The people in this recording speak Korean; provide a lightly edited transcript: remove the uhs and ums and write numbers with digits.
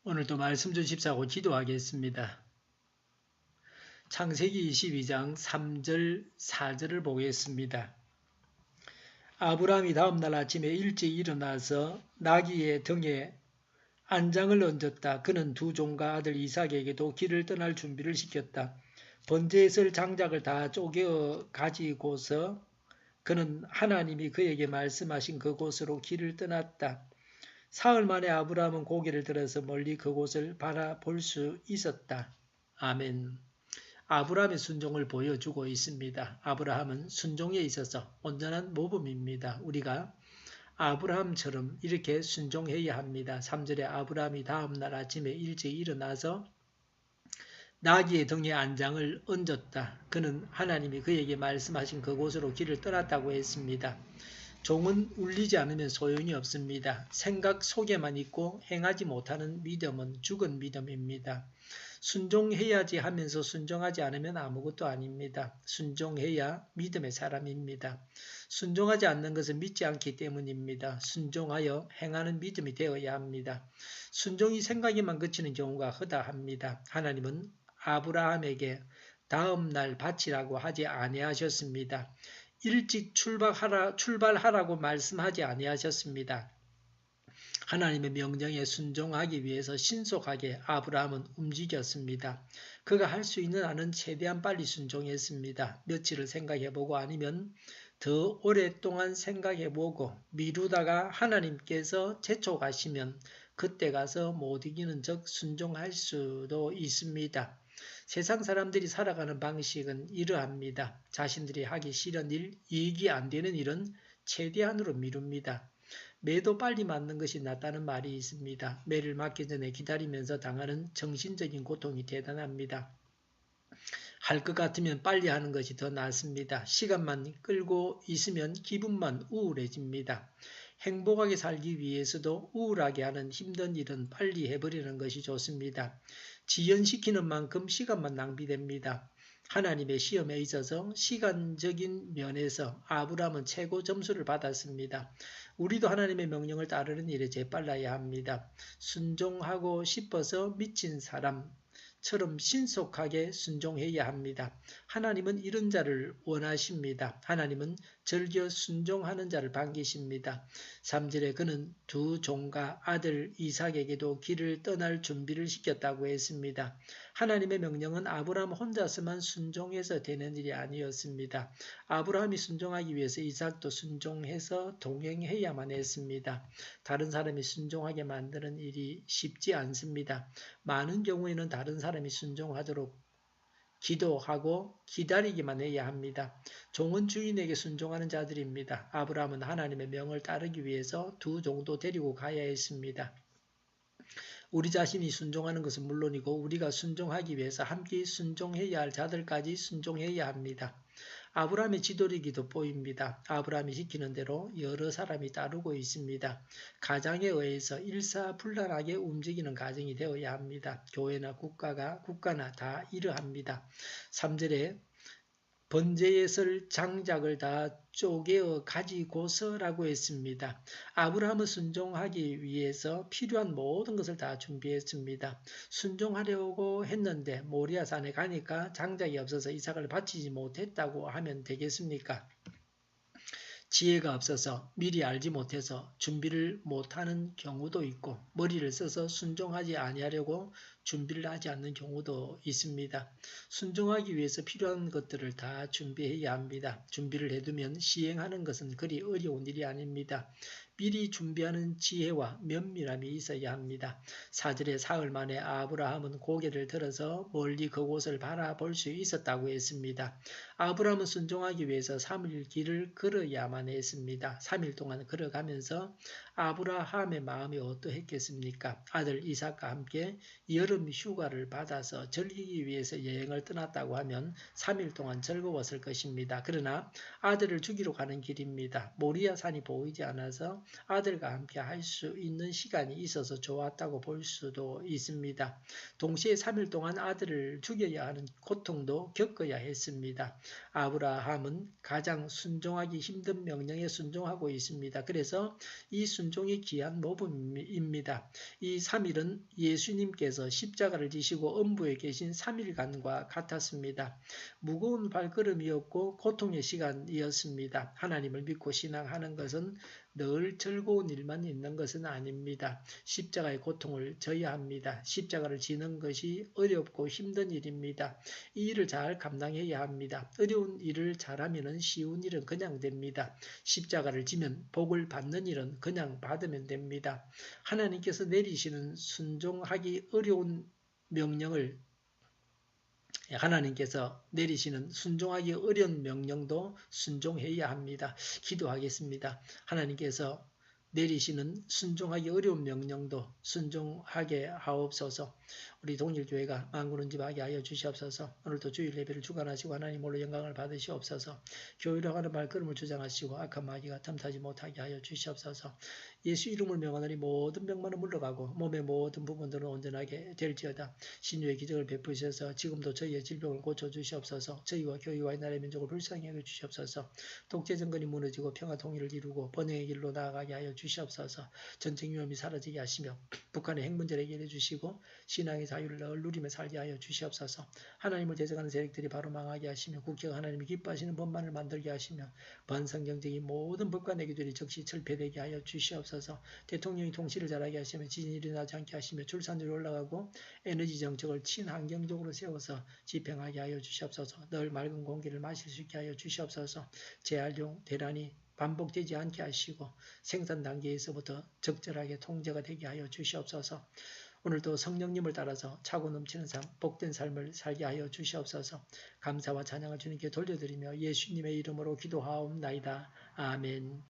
오늘도 말씀 주십사고 기도하겠습니다. 창세기 22장 3절 4절을 보겠습니다. 아브라함이 다음날 아침에 일찍 일어나서 나귀의 등에 안장을 얹었다. 그는 두 종과 아들 이삭에게도 길을 떠날 준비를 시켰다. 번제에 쓸 장작을 다 쪼개어 가지고서 그는 하나님이 그에게 말씀하신 그곳으로 길을 떠났다. 사흘 만에 아브라함은 고개를 들어서 멀리 그곳을 바라볼 수 있었다. 아멘. 아브라함의 순종을 보여주고 있습니다. 아브라함은 순종에 있어서 온전한 모범입니다. 우리가 아브라함처럼 이렇게 순종해야 합니다. 3절에 아브라함이 다음날 아침에 일찍 일어나서 나귀의 등에 안장을 얹었다. 그는 하나님이 그에게 말씀하신 그곳으로 길을 떠났다고 했습니다. 종은 울리지 않으면 소용이 없습니다. 생각 속에만 있고 행하지 못하는 믿음은 죽은 믿음입니다. 순종해야지 하면서 순종하지 않으면 아무것도 아닙니다. 순종해야 믿음의 사람입니다. 순종하지 않는 것은 믿지 않기 때문입니다. 순종하여 행하는 믿음이 되어야 합니다. 순종이 생각에만 그치는 경우가 허다합니다. 하나님은 아브라함에게 다음날 바치라고 하지 아니하셨습니다. 일찍 출발하라고 말씀하지 아니하셨습니다. 하나님의 명령에 순종하기 위해서 신속하게 아브라함은 움직였습니다. 그가 할 수 있는 한은 최대한 빨리 순종했습니다. 며칠을 생각해보고 아니면 더 오랫동안 생각해보고 미루다가 하나님께서 재촉하시면 그때 가서 못 이기는 적 순종할 수도 있습니다. 세상 사람들이 살아가는 방식은 이러합니다. 자신들이 하기 싫은 일, 이익이 안 되는 일은 최대한으로 미룹니다. 매도 빨리 맞는 것이 낫다는 말이 있습니다. 매를 맞기 전에 기다리면서 당하는 정신적인 고통이 대단합니다. 할 것 같으면 빨리 하는 것이 더 낫습니다. 시간만 끌고 있으면 기분만 우울해집니다. 행복하게 살기 위해서도 우울하게 하는 힘든 일은 빨리 해버리는 것이 좋습니다. 지연시키는 만큼 시간만 낭비됩니다. 하나님의 시험에 있어서 시간적인 면에서 아브라함은 최고 점수를 받았습니다. 우리도 하나님의 명령을 따르는 일에 재빨라야 합니다. 순종하고 싶어서 미친 사람처럼 신속하게 순종해야 합니다. 하나님은 이런 자를 원하십니다. 하나님은 절겨 순종하는 자를 반기십니다. 3절에 그는 두 종과 아들 이삭에게도 길을 떠날 준비를 시켰다고 했습니다. 하나님의 명령은 아브라함 혼자서만 순종해서 되는 일이 아니었습니다. 아브라함이 순종하기 위해서 이삭도 순종해서 동행해야만 했습니다. 다른 사람이 순종하게 만드는 일이 쉽지 않습니다. 많은 경우에는 다른 사람이 순종하도록 기도하고 기다리기만 해야 합니다. 종은 주인에게 순종하는 자들입니다. 아브라함은 하나님의 명을 따르기 위해서 두 종도 데리고 가야 했습니다. 우리 자신이 순종하는 것은 물론이고 우리가 순종하기 위해서 함께 순종해야 할 자들까지 순종해야 합니다. 아브라함의 지도력이 돋보입니다. 아브라함이 시키는 대로 여러 사람이 따르고 있습니다. 가장에 의해서 일사불란하게 움직이는 가정이 되어야 합니다. 교회나 국가나 다 이러합니다. 3절에 번제에 쓸 장작을 다 쪼개어 가지고서라고 했습니다. 아브라함은 순종하기 위해서 필요한 모든 것을 다 준비했습니다. 순종하려고 했는데 모리아산에 가니까 장작이 없어서 이삭을 바치지 못했다고 하면 되겠습니까? 지혜가 없어서 미리 알지 못해서 준비를 못하는 경우도 있고 머리를 써서 순종하지 아니하려고 준비를 하지 않는 경우도 있습니다. 순종하기 위해서 필요한 것들을 다 준비해야 합니다. 준비를 해두면 시행하는 것은 그리 어려운 일이 아닙니다. 미리 준비하는 지혜와 면밀함이 있어야 합니다. 4절에 사흘 만에 아브라함은 고개를 들어서 멀리 그곳을 바라볼 수 있었다고 했습니다. 아브라함은 순종하기 위해서 3일 길을 걸어야만 했습니다. 3일 동안 걸어가면서 아브라함의 마음이 어떠했겠습니까? 아들 이삭과 함께 여름 휴가를 받아서 즐기기 위해서 여행을 떠났다고 하면 3일 동안 즐거웠을 것입니다. 그러나 아들을 죽이러 가는 길입니다. 모리아 산이 보이지 않아서 아들과 함께 할 수 있는 시간이 있어서 좋았다고 볼 수도 있습니다. 동시에 3일 동안 아들을 죽여야 하는 고통도 겪어야 했습니다. 아브라함은 가장 순종하기 힘든 명령에 순종하고 있습니다. 그래서 이 순종이 귀한 모범입니다. 이 3일은 예수님께서 십자가를 지시고 음부에 계신 3일간과 같았습니다. 무거운 발걸음이었고 고통의 시간이었습니다. 하나님을 믿고 신앙하는 것은 늘 즐거운 일만 있는 것은 아닙니다. 십자가의 고통을 져야 합니다. 십자가를 지는 것이 어렵고 힘든 일입니다. 이 일을 잘 감당해야 합니다. 어려운 일을 잘하면 쉬운 일은 그냥 됩니다. 십자가를 지면 복을 받는 일은 그냥 받으면 됩니다. 하나님께서 내리시는 순종하기 어려운 명령을 하나님께서 내리시는 순종하기 어려운 명령도 순종해야 합니다. 기도하겠습니다. 하나님께서 내리시는 순종하기 어려운 명령도 순종하게 하옵소서. 우리 동일교회가 만군은 집하게 하여 주시옵소서. 오늘도 주일 예배를 주관하시고 하나님 홀로 영광을 받으시옵소서. 교회로 가는 발걸음을 주장하시고 악한 마귀가 탐타지 못하게 하여 주시옵소서. 예수 이름을 명하노니 모든 병만은 물러가고 몸의 모든 부분들은 온전하게 될지어다. 신유의 기적을 베푸셔서 지금도 저희의 질병을 고쳐주시옵소서. 저희와 교회와 나라의 민족을 불쌍히 여겨 주시옵소서. 독재 정권이 무너지고 평화 통일을 이루고 번영의 길로 나아가게 하여 주시옵소서. 전쟁 위험이 사라지게 하시며 북한의 핵 문제를 해결해 주시고 신앙의 자유를 늘 누리며 살게 하여 주시옵소서. 하나님을 대적하는 세력들이 바로 망하게 하시며 국가가 하나님이 기뻐하시는 법만을 만들게 하시며 반성경적인 모든 법과 내기들이 즉시 철폐되게 하여 주시옵소서. 대통령이 통치를 잘하게 하시며 지진이 일어나지 않게 하시며 출산율이 올라가고 에너지 정책을 친환경적으로 세워서 집행하게 하여 주시옵소서. 늘 맑은 공기를 마실 수 있게 하여 주시옵소서. 재활용 대란이 반복되지 않게 하시고 생산 단계에서부터 적절하게 통제가 되게 하여 주시옵소서. 오늘도 성령님을 따라서 차고 넘치는 삶, 복된 삶을 살게 하여 주시옵소서. 감사와 찬양을 주님께 돌려드리며 예수님의 이름으로 기도하옵나이다. 아멘.